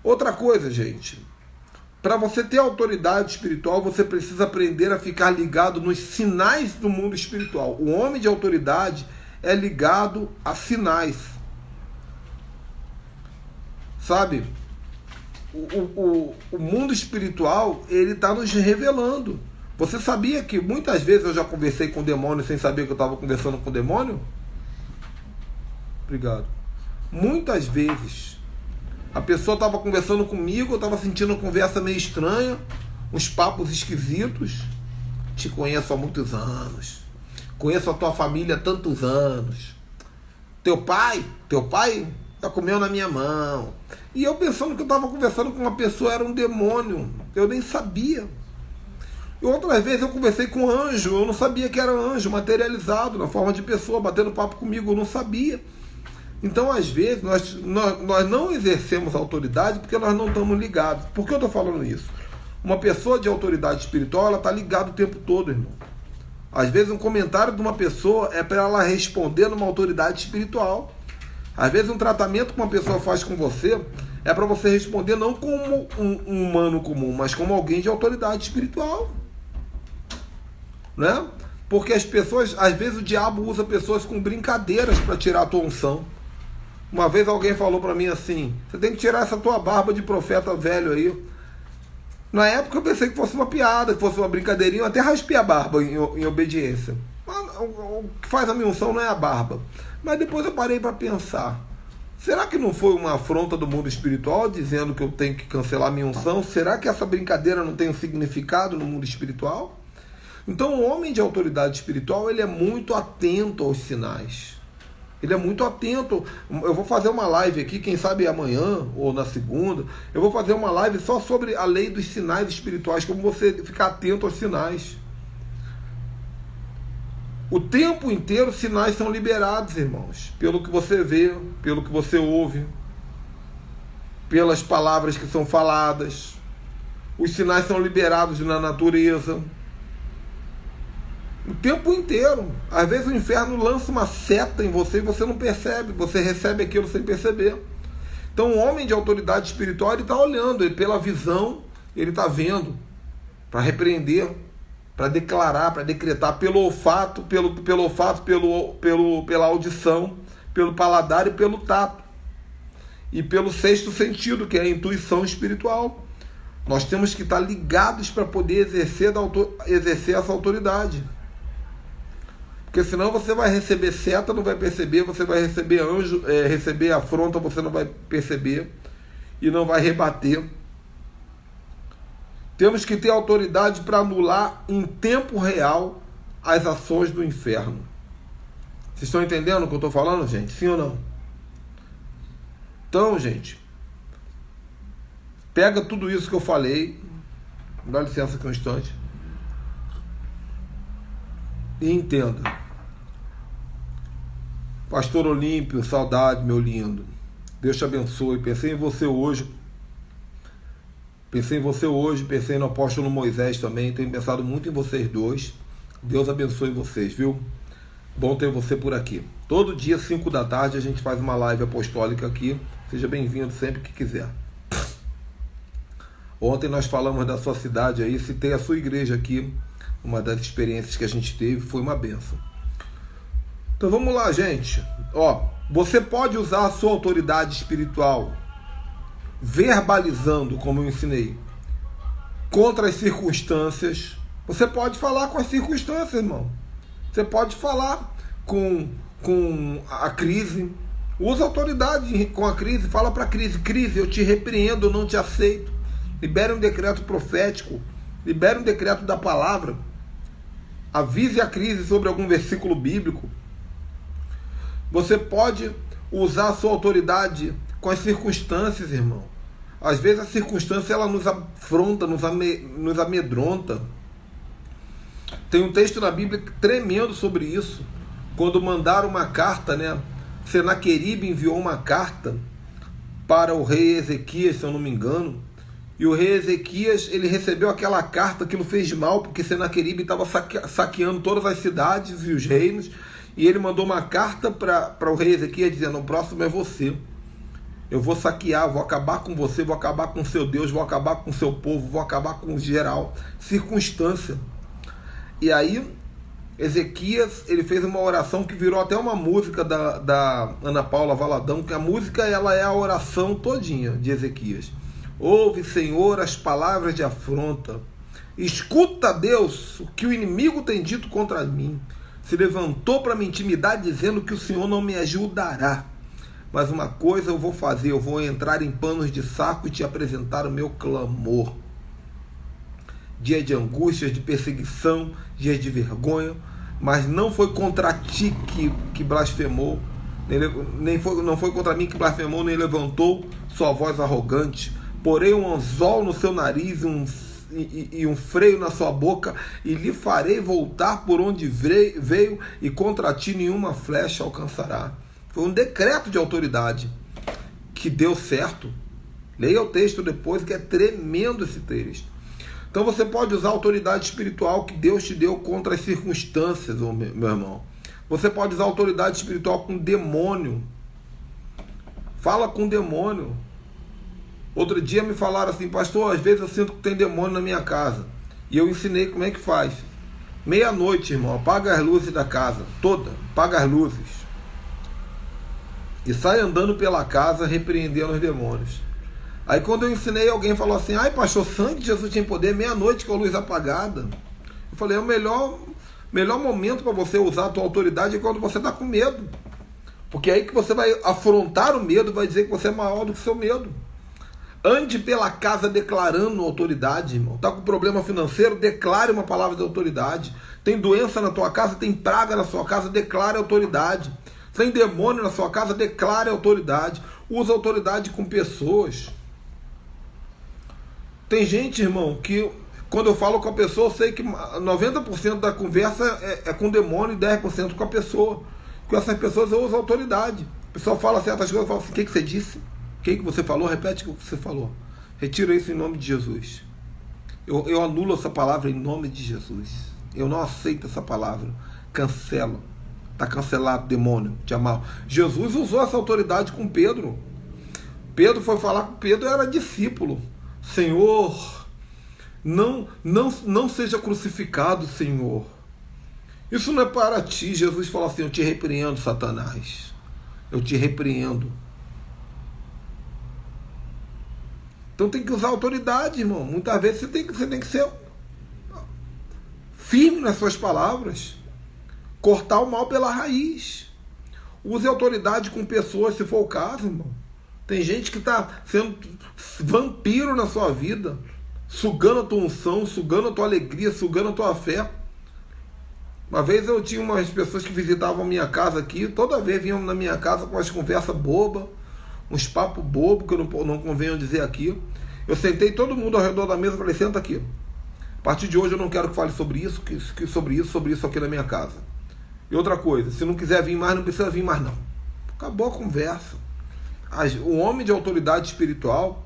Outra coisa, gente, para você ter autoridade espiritual, você precisa aprender a ficar ligado nos sinais do mundo espiritual. O homem de autoridade é ligado a sinais. Sabe? O mundo espiritual, ele está nos revelando. Você sabia que muitas vezes eu já conversei com o demônio sem saber que eu estava conversando com o demônio? Obrigado. Muitas vezes a pessoa estava conversando comigo, eu estava sentindo uma conversa meio estranha, uns papos esquisitos. Te conheço há muitos anos. Conheço a tua família há tantos anos. Teu pai tá comendo na minha mão. E eu pensando que eu estava conversando com uma pessoa, era um demônio. Eu nem sabia. E outras vezes eu conversei com um anjo, eu não sabia que era anjo, materializado, na forma de pessoa, batendo papo comigo, eu não sabia. Então, às vezes, nós não exercemos autoridade porque nós não estamos ligados. Por que eu estou falando isso? Uma pessoa de autoridade espiritual, ela está ligada o tempo todo, irmão. Às vezes um comentário de uma pessoa é para ela responder numa autoridade espiritual. Às vezes um tratamento que uma pessoa faz com você é para você responder não como um humano comum, mas como alguém de autoridade espiritual. Né? Porque as pessoas, às vezes o diabo usa pessoas com brincadeiras para tirar a tua unção. Uma vez alguém falou para mim assim, você tem que tirar essa tua barba de profeta velho aí. Na época eu pensei que fosse uma piada, que fosse uma brincadeirinha, eu até raspei a barba em obediência. O que faz a minha unção não é a barba. Mas depois eu parei para pensar, será que não foi uma afronta do mundo espiritual dizendo que eu tenho que cancelar a minha unção? Será que essa brincadeira não tem um significado no mundo espiritual? Então o homem de autoridade espiritual, ele é muito atento aos sinais. Ele é muito atento. Eu vou fazer uma live aqui, quem sabe amanhã ou na segunda, eu vou fazer uma live só sobre a lei dos sinais espirituais, como você ficar atento aos sinais. O tempo inteiro sinais são liberados, irmãos, pelo que você vê, pelo que você ouve, pelas palavras que são faladas. Os sinais são liberados na natureza. O tempo inteiro. Às vezes o inferno lança uma seta em você e você não percebe. Você recebe aquilo sem perceber. Então o homem de autoridade espiritual, ele está olhando, ele, pela visão, ele está vendo. Para repreender, para declarar, para decretar, pelo olfato, pela audição, pelo paladar e pelo tato. E pelo sexto sentido, que é a intuição espiritual. Nós temos que estar ligados para poder exercer essa autoridade. Porque senão você vai receber seta, não vai perceber, você vai receber anjo, receber afronta, você não vai perceber e não vai rebater. Temos que ter autoridade para anular em tempo real as ações do inferno. Vocês estão entendendo o que eu estou falando, gente? Sim ou não? Então, gente, pega tudo isso que eu falei, dá licença aqui um instante, e entenda. Pastor Olímpio, saudade, meu lindo. Deus te abençoe. Pensei em você hoje. Pensei no apóstolo Moisés também. Tenho pensado muito em vocês dois. Deus abençoe vocês, viu? Bom ter você por aqui. Todo dia, 5 da tarde, a gente faz uma live apostólica aqui. Seja bem-vindo sempre que quiser. Ontem nós falamos da sua cidade aí, citei a sua igreja aqui. Uma das experiências que a gente teve foi uma bênção. Então vamos lá, gente. Você pode usar a sua autoridade espiritual verbalizando, como eu ensinei, contra as circunstâncias. Você pode falar com as circunstâncias, irmão. Você pode falar com a crise. Usa autoridade com a crise. Fala para a crise: crise, eu te repreendo, eu não te aceito. Libere um decreto profético. Libere um decreto da palavra. Avise a crise sobre algum versículo bíblico. Você pode usar a sua autoridade com as circunstâncias, irmão. Às vezes a circunstância ela nos afronta, nos amedronta. Tem um texto na Bíblia tremendo sobre isso. Quando mandaram uma carta, né? Senaqueribe enviou uma carta para o rei Ezequias, se eu não me engano. E o rei Ezequias, ele recebeu aquela carta, aquilo fez mal, porque Senaqueribe estava saqueando todas as cidades e os reinos. E ele mandou uma carta para o rei Ezequias dizendo: o próximo é você. Eu vou saquear, vou acabar com você, vou acabar com o seu Deus, vou acabar com o seu povo, vou acabar com o geral. Circunstância. E aí, Ezequias, ele fez uma oração que virou até uma música da Ana Paula Valadão, que a música ela é a oração todinha de Ezequias. Ouve, Senhor, as palavras de afronta. Escuta, Deus, o que o inimigo tem dito contra mim. Se levantou para me intimidar dizendo que o Senhor não me ajudará. Mas uma coisa eu vou fazer, eu vou entrar em panos de saco e te apresentar o meu clamor. Dia de angústias, de perseguição, dias de vergonha, mas não foi contra ti que blasfemou, não foi contra mim que blasfemou, nem levantou sua voz arrogante. Porei um anzol no seu nariz e um freio na sua boca, e lhe farei voltar por onde veio, e contra ti nenhuma flecha alcançará. Foi um decreto de autoridade que deu certo. Leia o texto depois, que é tremendo esse texto. Então você pode usar a autoridade espiritual que Deus te deu contra as circunstâncias, meu irmão. Você pode usar a autoridade espiritual com demônio. Fala com demônio. Outro dia me falaram assim: pastor, às vezes eu sinto que tem demônio na minha casa. E eu ensinei como é que faz. Meia-noite, irmão, apaga as luzes da casa toda, apaga as luzes. E sai andando pela casa repreendendo os demônios. Aí quando eu ensinei, alguém falou assim: ai pastor, sangue de Jesus tem poder, meia-noite com a luz apagada. Eu falei: o melhor momento para você usar a tua autoridade é quando você está com medo. Porque é aí que você vai afrontar o medo, vai dizer que você é maior do que o seu medo. Ande pela casa declarando autoridade, irmão. Está com problema financeiro? Declare uma palavra de autoridade. Tem doença na tua casa? Tem praga na sua casa? Declare autoridade. Tem demônio na sua casa? Declare autoridade. Usa autoridade com pessoas. Tem gente, irmão, que quando eu falo com a pessoa, eu sei que 90% da conversa é com o demônio e 10% com a pessoa. Com essas pessoas eu uso autoridade. A pessoa fala certas coisas, eu falo assim: o que você disse? O que você falou? Repete o que você falou. Retira isso em nome de Jesus. Eu anulo essa palavra em nome de Jesus. Eu não aceito essa palavra. Cancelo. Está cancelado, demônio, de mal. Jesus usou essa autoridade com Pedro. Pedro foi falar com Pedro, era discípulo. Senhor, não seja crucificado, Senhor. Isso não é para ti. Jesus falou assim: eu te repreendo, Satanás. Eu te repreendo. Então tem que usar autoridade, irmão. Muitas vezes você tem que ser firme nas suas palavras. Cortar o mal pela raiz. Use autoridade com pessoas, se for o caso, irmão. Tem gente que está sendo vampiro na sua vida, sugando a tua unção, sugando a tua alegria, sugando a tua fé. Uma vez eu tinha umas pessoas que visitavam a minha casa aqui, toda vez vinham na minha casa com umas conversas bobas, uns papos bobos, que eu não convenho dizer aqui. Eu sentei todo mundo ao redor da mesa e falei, senta aqui. A partir de hoje eu não quero que fale sobre isso, sobre isso aqui na minha casa. E outra coisa, se não quiser vir mais, não precisa vir mais não. Acabou a conversa. O homem de autoridade espiritual,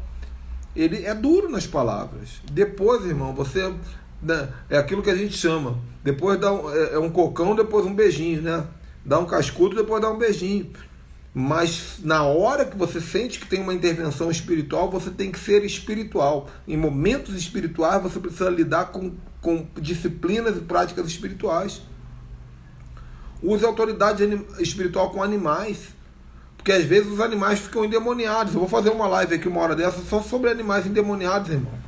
ele é duro nas palavras. Depois, irmão, você... É aquilo que a gente chama. Depois dá um cocão, depois um beijinho, né? Dá um cascudo, depois dá um beijinho. Mas na hora que você sente que tem uma intervenção espiritual, você tem que ser espiritual. Em momentos espirituais, você precisa lidar com disciplinas e práticas espirituais. Use autoridade espiritual com animais. Porque às vezes os animais ficam endemoniados. Eu vou fazer uma live aqui uma hora dessa só sobre animais endemoniados, irmão.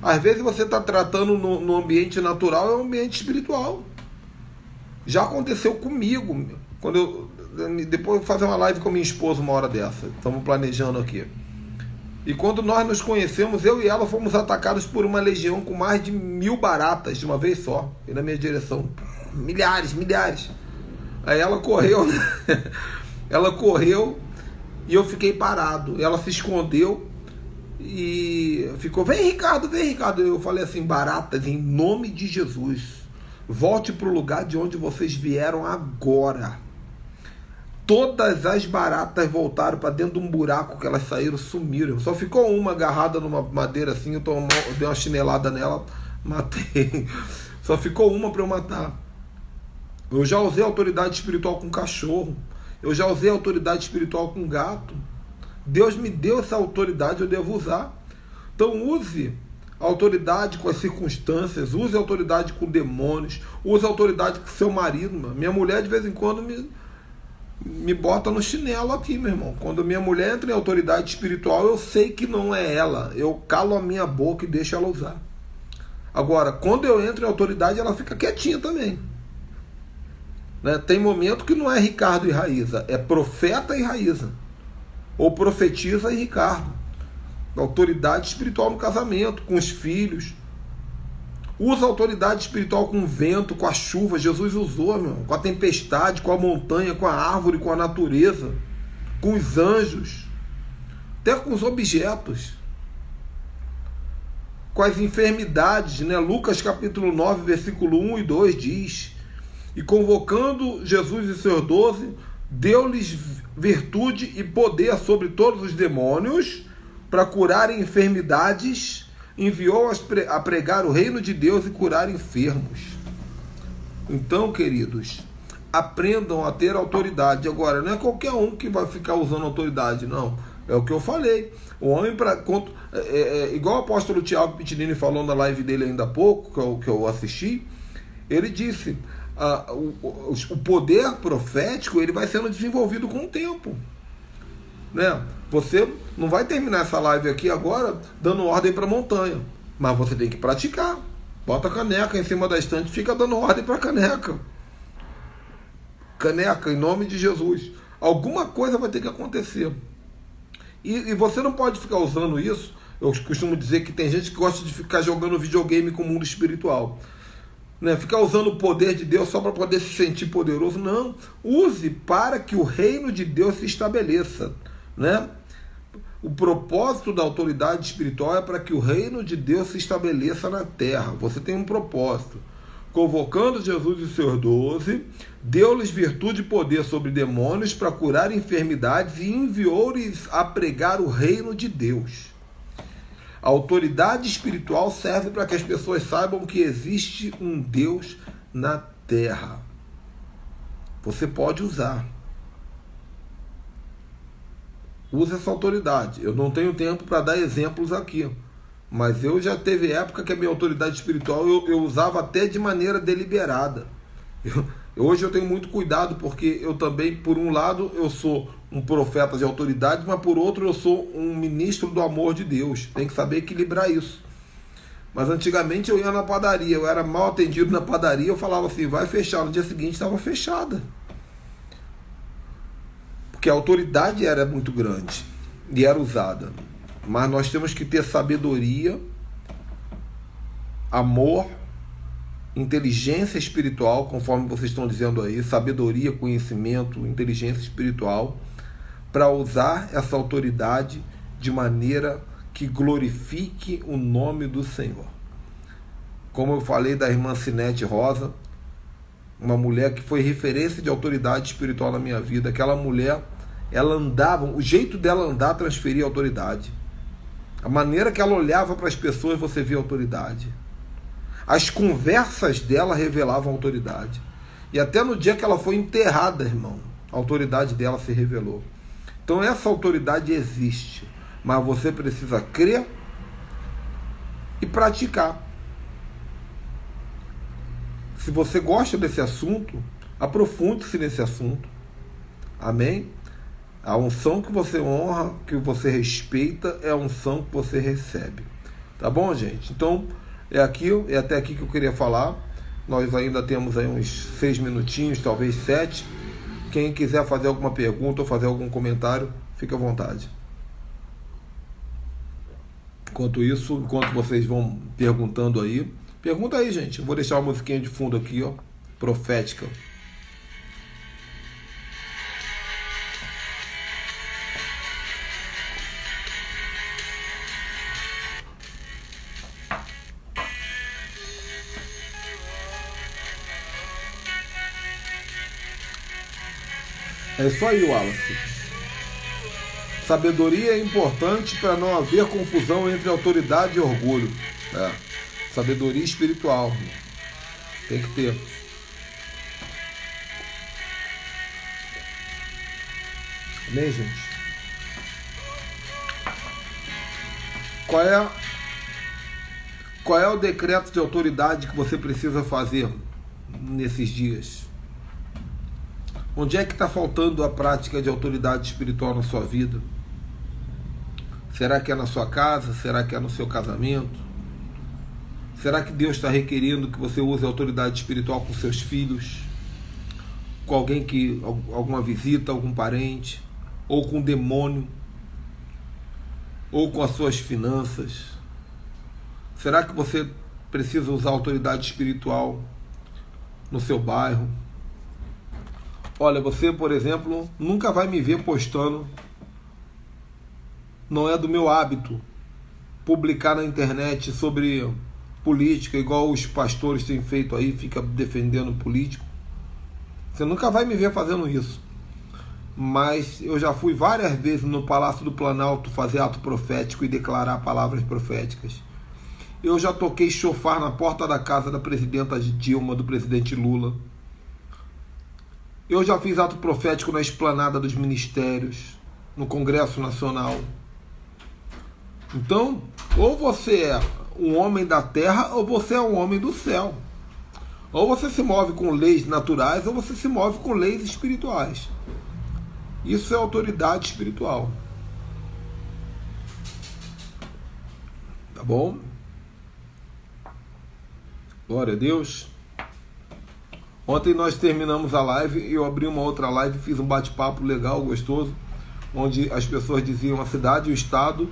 Às vezes você está tratando no ambiente natural, é um ambiente espiritual. Já aconteceu comigo. Depois eu vou fazer uma live com minha esposa uma hora dessa. Estamos planejando aqui. E quando nós nos conhecemos, eu e ela fomos atacados por uma legião com mais de 1000 baratas de uma vez só. E na minha direção. Milhares. Aí ela correu. Ela correu e eu fiquei parado. Ela se escondeu. E ficou, vem Ricardo. Eu falei assim, baratas, em nome de Jesus, volte para o lugar de onde vocês vieram agora. Todas as baratas voltaram para dentro de um buraco que elas saíram, sumiram. Só ficou uma agarrada numa madeira assim, eu dei uma chinelada nela, matei. Só ficou uma para eu matar. Eu já usei autoridade espiritual com cachorro. Eu já usei autoridade espiritual com gato. Deus me deu essa autoridade, eu devo usar. Então use a autoridade com as circunstâncias, use a autoridade com demônios, use a autoridade com seu marido. Mano. Minha mulher de vez em quando me bota no chinelo aqui, meu irmão. Quando minha mulher entra em autoridade espiritual, eu sei que não é ela. Eu calo a minha boca e deixo ela usar. Agora, quando eu entro em autoridade, ela fica quietinha também. Né? Tem momento que não é Ricardo e Raíza, é profeta e Raíza. Ou profetiza e Ricardo. Autoridade espiritual no casamento, com os filhos. Usa autoridade espiritual com o vento, com a chuva. Jesus usou, meu, com a tempestade, com a montanha, com a árvore, com a natureza, com os anjos, até com os objetos, com as enfermidades, né? Lucas capítulo 9, versículo 1 e 2 diz: e convocando Jesus e seus 12, deu-lhes virtude e poder sobre todos os demônios para curarem enfermidades, enviou-os a pregar o reino de Deus e curar enfermos. Então, queridos, aprendam a ter autoridade. Agora, não é qualquer um que vai ficar usando autoridade, não. É o que eu falei. O homem, igual o apóstolo Tiago Pitinini falou na live dele ainda há pouco, que eu assisti, ele disse... o poder profético ele vai sendo desenvolvido com o tempo, né? Você não vai terminar essa live aqui agora dando ordem para a montanha, mas você tem que praticar. Bota a caneca em cima da estante, fica dando ordem para a caneca, em nome de Jesus. Alguma coisa vai ter que acontecer, e você não pode ficar usando isso. Eu costumo dizer que tem gente que gosta de ficar jogando videogame com o mundo espiritual, né? Ficar usando o poder de Deus só para poder se sentir poderoso. Não, use para que o reino de Deus se estabeleça, né? O propósito da autoridade espiritual é para que o reino de Deus se estabeleça na terra. Você tem um propósito. Convocando Jesus e seus 12, deu-lhes virtude e poder sobre demônios para curar enfermidades e enviou-lhes a pregar o reino de Deus. A autoridade espiritual serve para que as pessoas saibam que existe um Deus na terra. Você pode usar. Use essa autoridade. Eu não tenho tempo para dar exemplos aqui, mas eu já teve época que a minha autoridade espiritual eu usava até de maneira deliberada. Hoje eu tenho muito cuidado, porque eu também, por um lado, eu sou um profeta de autoridade, mas por outro eu sou um ministro do amor de Deus. Tem que saber equilibrar isso. Mas antigamente eu ia na padaria, eu era mal atendido na padaria, eu falava assim, vai fechar. No dia seguinte estava fechada. Porque a autoridade era muito grande e era usada. Mas nós temos que ter sabedoria, amor, inteligência espiritual, conforme vocês estão dizendo aí, sabedoria, conhecimento, inteligência espiritual, para usar essa autoridade de maneira que glorifique o nome do Senhor. Como eu falei da irmã Sinete Rosa, uma mulher que foi referência de autoridade espiritual na minha vida. Aquela mulher, ela andava, o jeito dela andar transferia autoridade. A maneira que ela olhava para as pessoas, você via autoridade. As conversas dela revelavam autoridade. E até no dia que ela foi enterrada, irmão, a autoridade dela se revelou. Então essa autoridade existe, mas você precisa crer e praticar. Se você gosta desse assunto, aprofunde-se nesse assunto. Amém? A unção que você honra, que você respeita, é a unção que você recebe. Tá bom, gente? Então, é até aqui que eu queria falar. Nós ainda temos aí uns 6 minutinhos, talvez 7. Quem quiser fazer alguma pergunta ou fazer algum comentário, fique à vontade. Enquanto isso, enquanto vocês vão perguntando aí, pergunta aí, gente. Eu vou deixar uma musiquinha de fundo aqui, ó, profética. É isso aí, Wallace. Sabedoria é importante para não haver confusão entre autoridade e orgulho. Sabedoria espiritual. Tem que ter. Amém, gente? Qual é o decreto de autoridade que você precisa fazer nesses dias? Onde é que está faltando a prática de autoridade espiritual na sua vida? Será que é na sua casa? Será que é no seu casamento? Será que Deus está requerendo que você use a autoridade espiritual com seus filhos? Com alguém que, alguma visita, algum parente? Ou com um demônio? Ou com as suas finanças? Será que você precisa usar a autoridade espiritual no seu bairro? Olha, você, por exemplo, nunca vai me ver postando. Não é do meu hábito publicar na internet sobre política, igual os pastores têm feito aí, fica defendendo político. Você nunca vai me ver fazendo isso. Mas eu já fui várias vezes no Palácio do Planalto fazer ato profético e declarar palavras proféticas. Eu já toquei chofar na porta da casa da presidenta Dilma, do presidente Lula. Eu já fiz ato profético na esplanada dos ministérios, no Congresso Nacional. Então, ou você é um homem da terra, ou você é um homem do céu. Ou você se move com leis naturais, ou você se move com leis espirituais. Isso é autoridade espiritual. Tá bom? Glória a Deus. Ontem nós terminamos a live e eu abri uma outra live, fiz um bate-papo legal, gostoso, onde as pessoas diziam a cidade e o estado,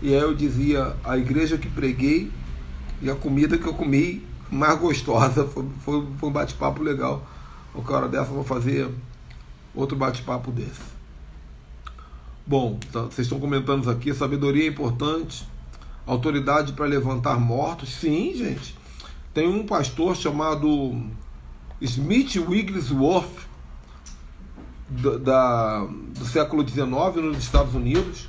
e aí eu dizia a igreja que preguei e a comida que eu comi mais gostosa. Foi um bate-papo legal. Qualquer hora dessa eu vou fazer outro bate-papo desse. Bom, vocês estão comentando aqui, sabedoria é importante, autoridade para levantar mortos. Sim, gente. Tem um pastor chamado Smith Wigglesworth, do século XIX, nos Estados Unidos,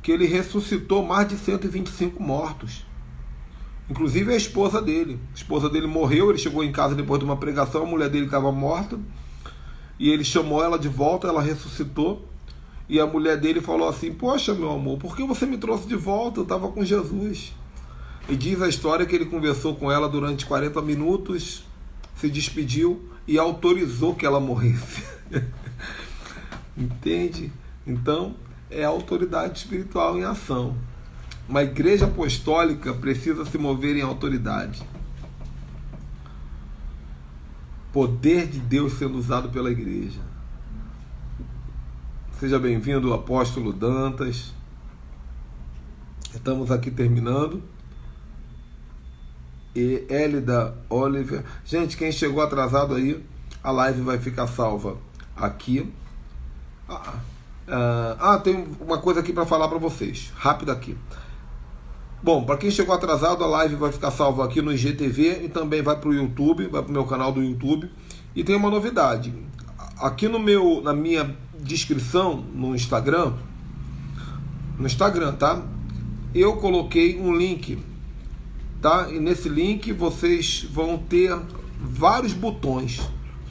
que ele ressuscitou mais de 125 mortos. Inclusive a esposa dele. A esposa dele morreu, ele chegou em casa depois de uma pregação, a mulher dele estava morta, e ele chamou ela de volta, ela ressuscitou, e a mulher dele falou assim: poxa, meu amor, por que você me trouxe de volta? Eu estava com Jesus. E diz a história que ele conversou com ela durante 40 minutos, se despediu e autorizou que ela morresse. Entende? Então, é a autoridade espiritual em ação. Uma igreja apostólica precisa se mover em autoridade. Poder de Deus sendo usado pela igreja. Seja bem-vindo, apóstolo Dantas. Estamos aqui terminando. E Hélida Oliver. Gente, quem chegou atrasado aí, a live vai ficar salva aqui. Tem uma coisa aqui para falar para vocês, rápido aqui. Bom, para quem chegou atrasado, a live vai ficar salva aqui no IGTV e também vai para o YouTube, vai para o meu canal do YouTube. E tem uma novidade, aqui na minha descrição no Instagram, tá? Eu coloquei um link, tá? E nesse link vocês vão ter vários botões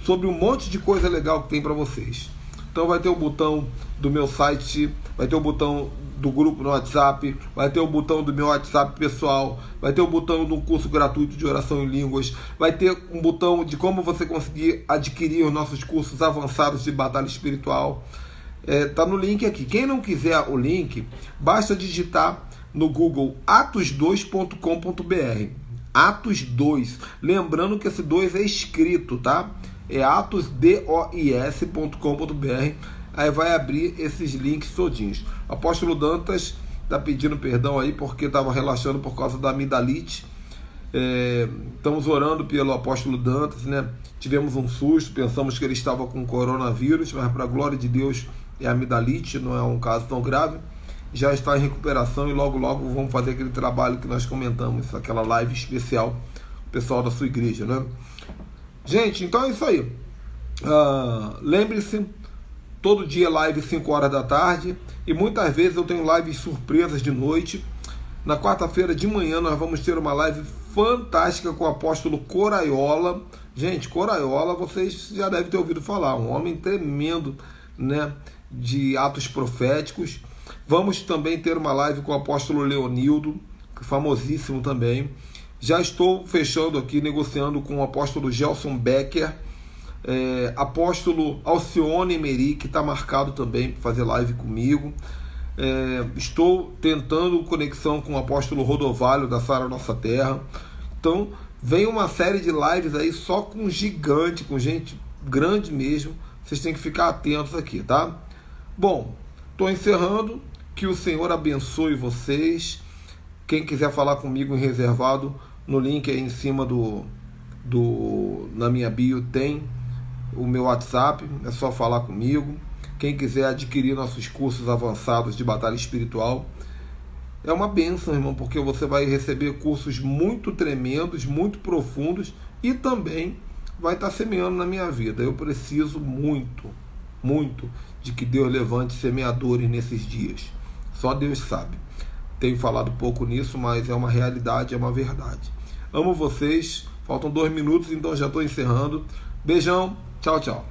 sobre um monte de coisa legal que tem para vocês. Então vai ter o botão do meu site, vai ter o botão do grupo no WhatsApp, vai ter o botão do meu WhatsApp pessoal, vai ter o botão do curso gratuito de oração em línguas, vai ter um botão de como você conseguir adquirir os nossos cursos avançados de batalha espiritual. Tá no link aqui. Quem não quiser o link, basta digitar no Google atos2.com.br. Atos2. Lembrando que esse 2 é escrito, tá? É atos2.com.br. Aí vai abrir esses links todinhos. Apóstolo Dantas está pedindo perdão aí porque estava relaxando por causa da amidalite. Estamos orando pelo apóstolo Dantas, né? Tivemos um susto, pensamos que ele estava com coronavírus, mas para a glória de Deus é amidalite, não é um caso tão grave. Já está em recuperação e logo vamos fazer aquele trabalho que nós comentamos, aquela live especial, o pessoal da sua igreja, né? Gente, então é isso aí. Lembre-se, todo dia live 5 horas da tarde e muitas vezes eu tenho lives surpresas de noite. Na quarta-feira de manhã nós vamos ter uma live fantástica com o apóstolo Coraiola. Gente, Coraiola vocês já devem ter ouvido falar, um homem tremendo, né, de atos proféticos. Vamos também ter uma live com o apóstolo Leonildo, famosíssimo também. Já estou fechando aqui, negociando com o apóstolo Gelson Becker, apóstolo Alcione Emery, que está marcado também para fazer live comigo. Estou tentando conexão com o apóstolo Rodovalho da Sara Nossa Terra. Então vem uma série de lives aí só com gigante, com gente grande mesmo. Vocês têm que ficar atentos aqui, tá? Bom, estou encerrando. Que o Senhor abençoe vocês. Quem quiser falar comigo em reservado, no link aí em cima na minha bio tem o meu WhatsApp, é só falar comigo. Quem quiser adquirir nossos cursos avançados de batalha espiritual, é uma bênção, irmão, porque você vai receber cursos muito tremendos, muito profundos e também vai estar semeando na minha vida. Eu preciso muito de que Deus levante semeadores nesses dias. Só Deus sabe. Tenho falado pouco nisso, mas é uma realidade, é uma verdade. Amo vocês. Faltam 2 minutos, então já estou encerrando. Beijão. Tchau, tchau.